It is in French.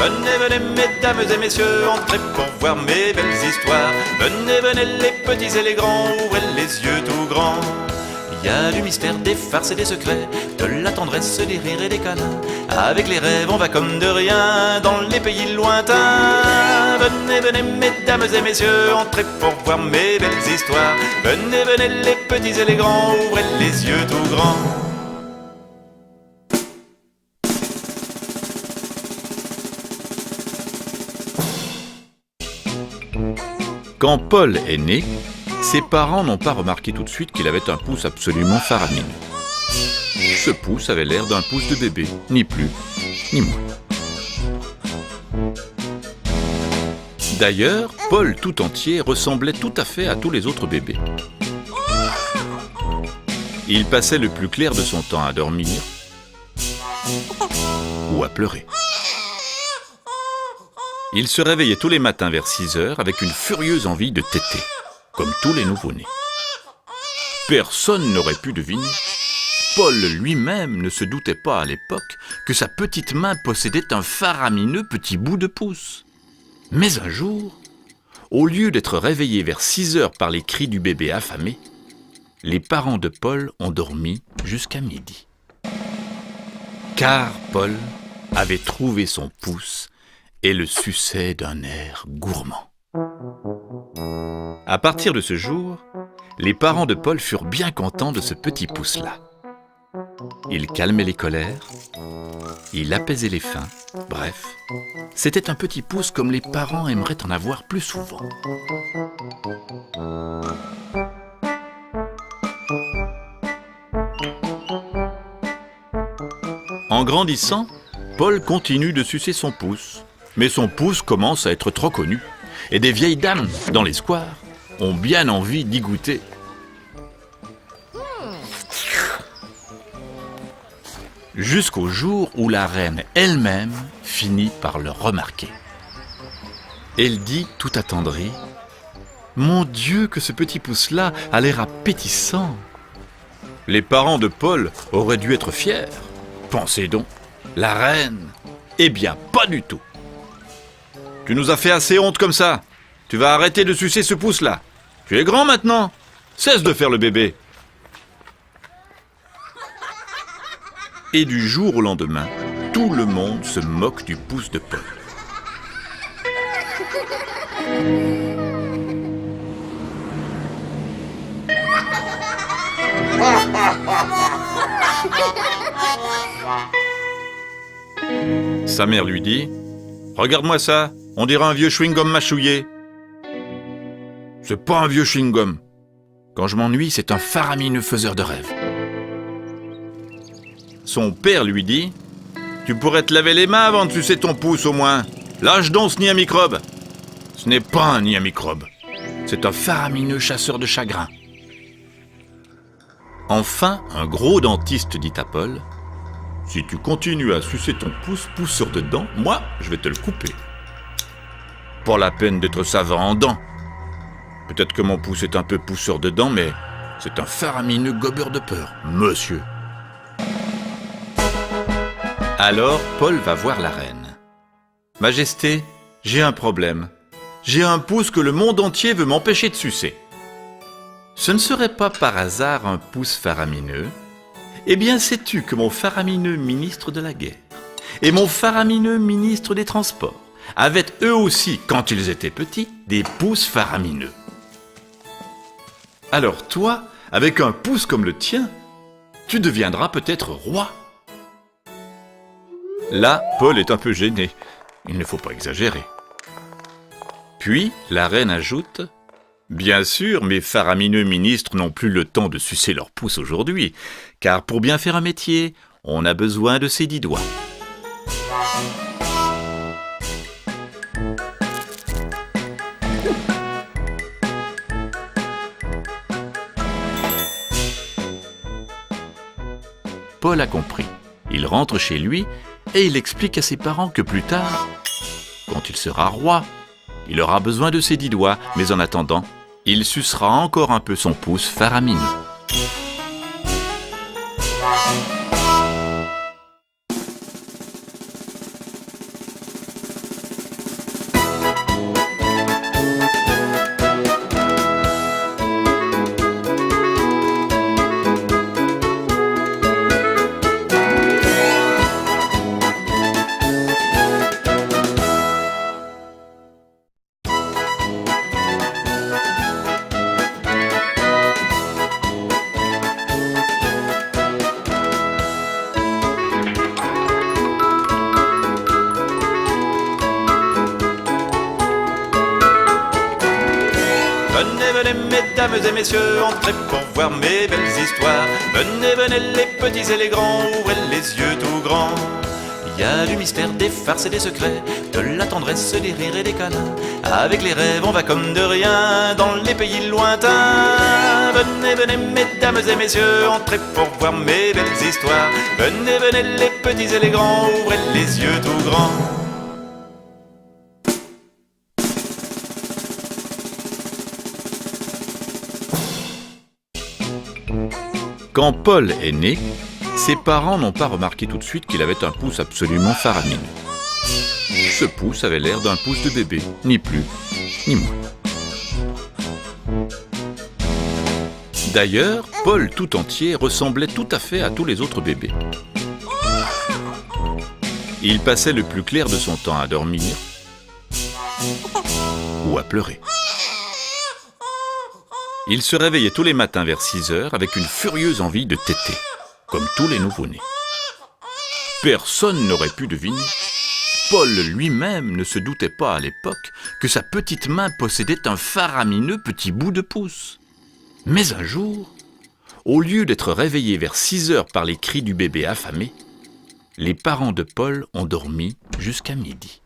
Venez, venez, mesdames et messieurs, entrez pour voir mes belles histoires. Venez, venez, les petits et les grands, ouvrez les yeux tout grands. Il y a du mystère, des farces et des secrets, de la tendresse, des rires et des câlins. Avec les rêves, on va comme de rien dans les pays lointains. Venez, venez, mesdames et messieurs, entrez pour voir mes belles histoires. Venez, venez, les petits et les grands, ouvrez les yeux tout grands. Quand Paul est né, ses parents n'ont pas remarqué tout de suite qu'il avait un pouce absolument faramineux. Ce pouce avait l'air d'un pouce de bébé, ni plus, ni moins. D'ailleurs, Paul tout entier ressemblait tout à fait à tous les autres bébés. Il passait le plus clair de son temps à dormir ou à pleurer. Il se réveillait tous les matins vers 6 heures avec une furieuse envie de téter, comme tous les nouveau-nés. Personne n'aurait pu deviner. Paul lui-même ne se doutait pas à l'époque que sa petite main possédait un faramineux petit bout de pouce. Mais un jour, au lieu d'être réveillés vers 6 heures par les cris du bébé affamé, les parents de Paul ont dormi jusqu'à midi. Car Paul avait trouvé son pouce et le suçait d'un air gourmand. À partir de ce jour, les parents de Paul furent bien contents de ce petit pouce-là. Il calmait les colères, il apaisait les faims, bref, c'était un petit pouce comme les parents aimeraient en avoir plus souvent. En grandissant, Paul continue de sucer son pouce, mais son pouce commence à être trop connu, et des vieilles dames dans les squares ont bien envie d'y goûter. Jusqu'au jour où la reine elle-même finit par le remarquer. Elle dit tout attendrie: « Mon Dieu, que ce petit pouce-là a l'air appétissant !» Les parents de Paul auraient dû être fiers. Pensez donc, la reine? Eh bien, pas du tout. « Tu nous as fait assez honte comme ça. Tu vas arrêter de sucer ce pouce-là. Tu es grand maintenant. Cesse de faire le bébé. » Et du jour au lendemain, tout le monde se moque du pouce de Paul. Sa mère lui dit: « Regarde-moi ça, on dirait un vieux chewing-gum mâchouillé. » « C'est pas un vieux chewing-gum. Quand je m'ennuie, c'est un faramineux faiseur de rêves. » Son père lui dit: « Tu pourrais te laver les mains avant de sucer ton pouce au moins. Lâche donc ce nid à microbes. » Ce n'est pas un nid à microbes. C'est un faramineux chasseur de chagrin. Enfin, un gros dentiste dit à Paul: « Si tu continues à sucer ton pouce pousseur de dents, moi, je vais te le couper. Pas la peine d'être savant en dents. Peut-être que mon pouce est un peu pousseur de dents, mais c'est un faramineux gobeur de peur, monsieur. » Alors, Paul va voir la reine. « Majesté, j'ai un problème. J'ai un pouce que le monde entier veut m'empêcher de sucer. Ce ne serait pas par hasard un pouce faramineux? Eh bien, sais-tu que mon faramineux ministre de la guerre et mon faramineux ministre des Transports avaient eux aussi, quand ils étaient petits, des pouces faramineux. Alors toi, avec un pouce comme le tien, tu deviendras peut-être roi. » Là, Paul est un peu gêné. Il ne faut pas exagérer. Puis, la reine ajoute: « Bien sûr, mes faramineux ministres n'ont plus le temps de sucer leur pouce aujourd'hui, car pour bien faire un métier, on a besoin de ses 10 doigts. » Paul a compris. Il rentre chez lui et il explique à ses parents que plus tard, quand il sera roi, il aura besoin de ses 10 doigts, mais en attendant, il sucera encore un peu son pouce faramineux. Venez, venez, mesdames et messieurs, entrez pour voir mes belles histoires. Venez, venez, les petits et les grands, ouvrez les yeux tout grands. Il y a du mystère, des farces et des secrets, de la tendresse, des rires et des câlins. Avec les rêves, on va comme de rien dans les pays lointains. Venez, venez, mesdames et messieurs, entrez pour voir mes belles histoires. Venez, venez, les petits et les grands, ouvrez les yeux tout grands. Quand Paul est né, ses parents n'ont pas remarqué tout de suite qu'il avait un pouce absolument faramineux. Ce pouce avait l'air d'un pouce de bébé, ni plus, ni moins. D'ailleurs, Paul tout entier ressemblait tout à fait à tous les autres bébés. Il passait le plus clair de son temps à dormir ou à pleurer. Il se réveillait tous les matins vers 6 heures avec une furieuse envie de téter, comme tous les nouveau-nés. Personne n'aurait pu deviner. Paul lui-même ne se doutait pas à l'époque que sa petite main possédait un faramineux petit bout de pouce. Mais un jour, au lieu d'être réveillés vers 6 heures par les cris du bébé affamé, les parents de Paul ont dormi jusqu'à midi.